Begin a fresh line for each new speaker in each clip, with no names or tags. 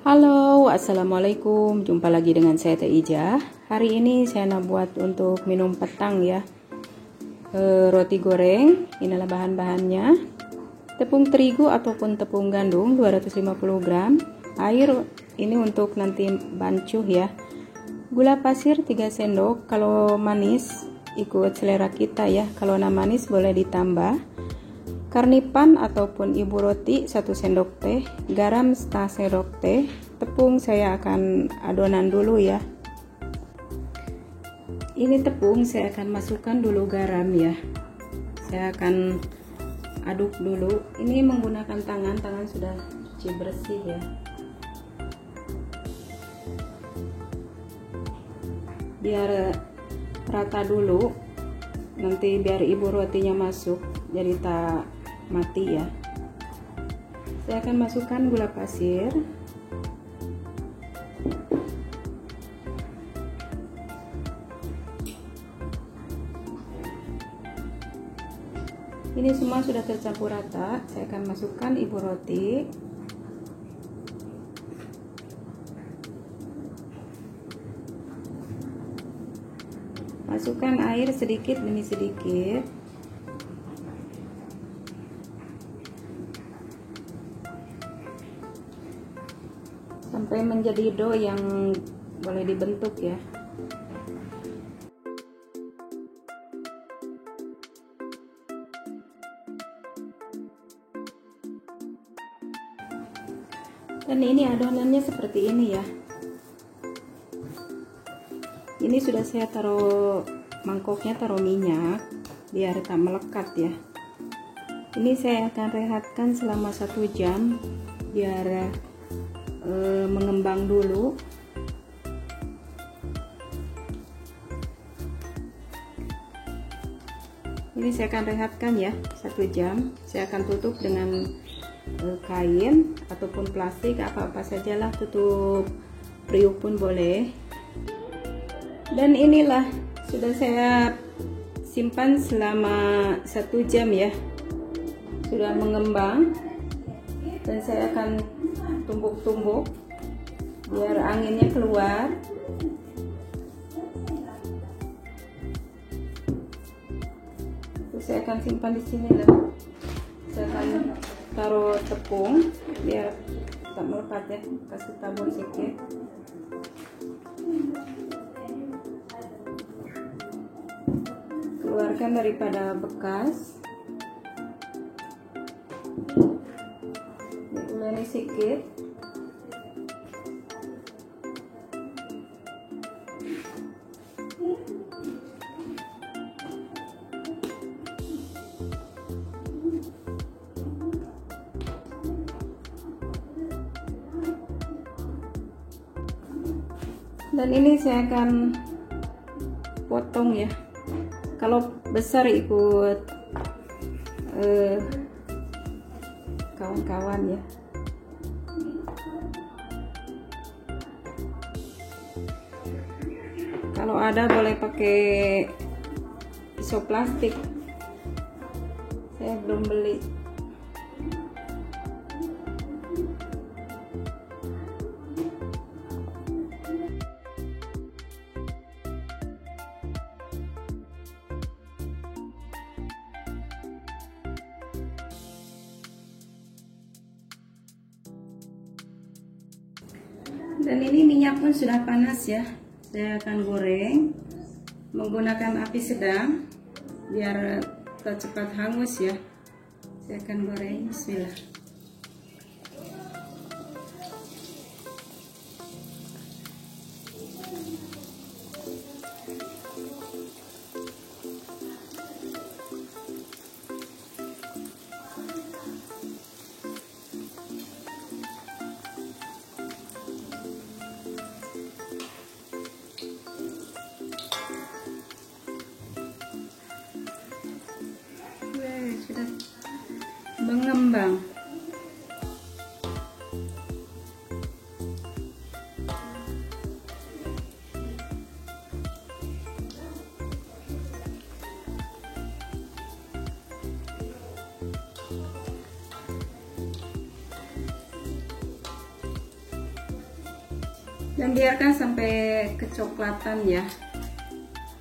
Halo, assalamualaikum. Jumpa lagi dengan saya Teh Ija. Hari ini saya nak buat untuk minum petang ya. Roti goreng. Inilah bahan-bahannya. Tepung terigu ataupun tepung gandum 250 gram. Air ini untuk nanti bancuh ya. Gula pasir 3 sendok. Kalau manis ikut selera kita ya. Kalau nak manis boleh ditambah. Karnipan ataupun ibu roti 1 sendok teh, garam setengah sendok teh, tepung saya akan adonan dulu ya. Ini tepung saya akan masukkan dulu garam ya. Saya akan aduk dulu. Ini menggunakan tangan sudah cuci bersih ya. Biar rata dulu, nanti biar ibu rotinya masuk, jadi tak mati ya. Saya akan masukkan gula pasir, ini semua sudah tercampur rata. Saya akan masukkan ibu roti, masukkan air sedikit demi sedikit. Sampai menjadi dough yang boleh dibentuk ya. Dan ini adonannya seperti ini ya. Ini sudah saya taruh mangkoknya, taruh minyak biar tak melekat ya. Ini saya akan rehatkan selama 1 jam biar mengembang dulu. Ini saya akan rehatkan ya 1 jam. Saya akan tutup dengan kain ataupun plastik, apa-apa sajalah, tutup periuk pun boleh. Dan inilah sudah saya simpan selama 1 jam ya, sudah mengembang. Dan saya akan tumbuk-tumbuk biar anginnya keluar. Terus saya akan simpan di sini lah. Saya akan taruh tepung biar tak melekat ya, kasih tabur sedikit. Keluarkan daripada bekas. Diuleni sedikit. Dan ini saya akan potong ya. Kalau besar ikut kawan-kawan ya. Kalau ada boleh pakai pisau plastik. Saya belum beli. Dan ini minyak pun sudah panas ya. Saya akan goreng menggunakan api sedang biar cepat hangus ya. Saya akan goreng. Bismillah. Sudah mengembang. dan biarkan sampai kecoklatan ya.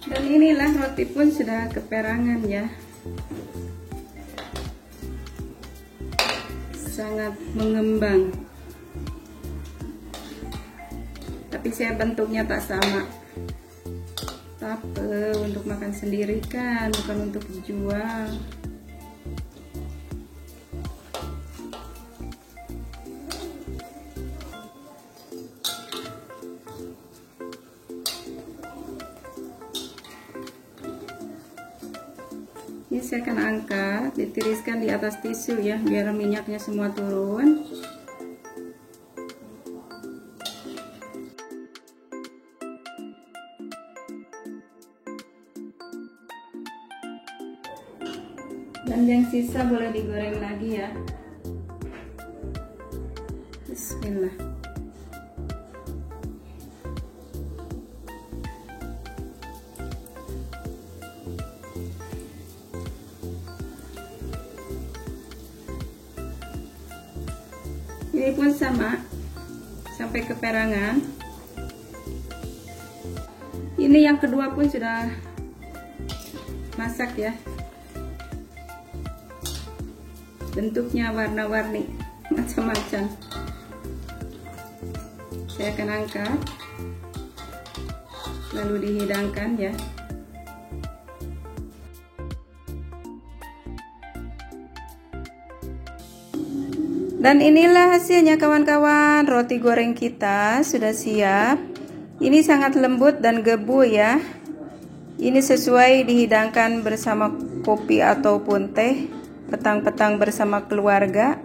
Dan inilah roti pun sudah keperangan ya, sangat mengembang, tapi saya bentuknya tak sama. Tapi untuk makan sendiri kan, bukan untuk dijual. Ini saya akan angkat, ditiriskan di atas tisu ya, biar minyaknya semua turun. Dan yang sisa boleh digoreng lagi ya. Bismillah. Ini pun sama, sampai keperangan. Ini yang kedua pun sudah masak ya. Bentuknya warna-warni, macam-macam. Saya akan angkat, lalu dihidangkan ya. Dan inilah hasilnya kawan-kawan, roti goreng kita sudah siap. Ini sangat lembut dan gebu ya. Ini sesuai dihidangkan bersama kopi ataupun teh, petang-petang bersama keluarga.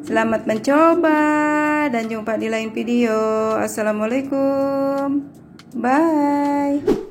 Selamat mencoba dan jumpa di lain video. Assalamualaikum. Bye.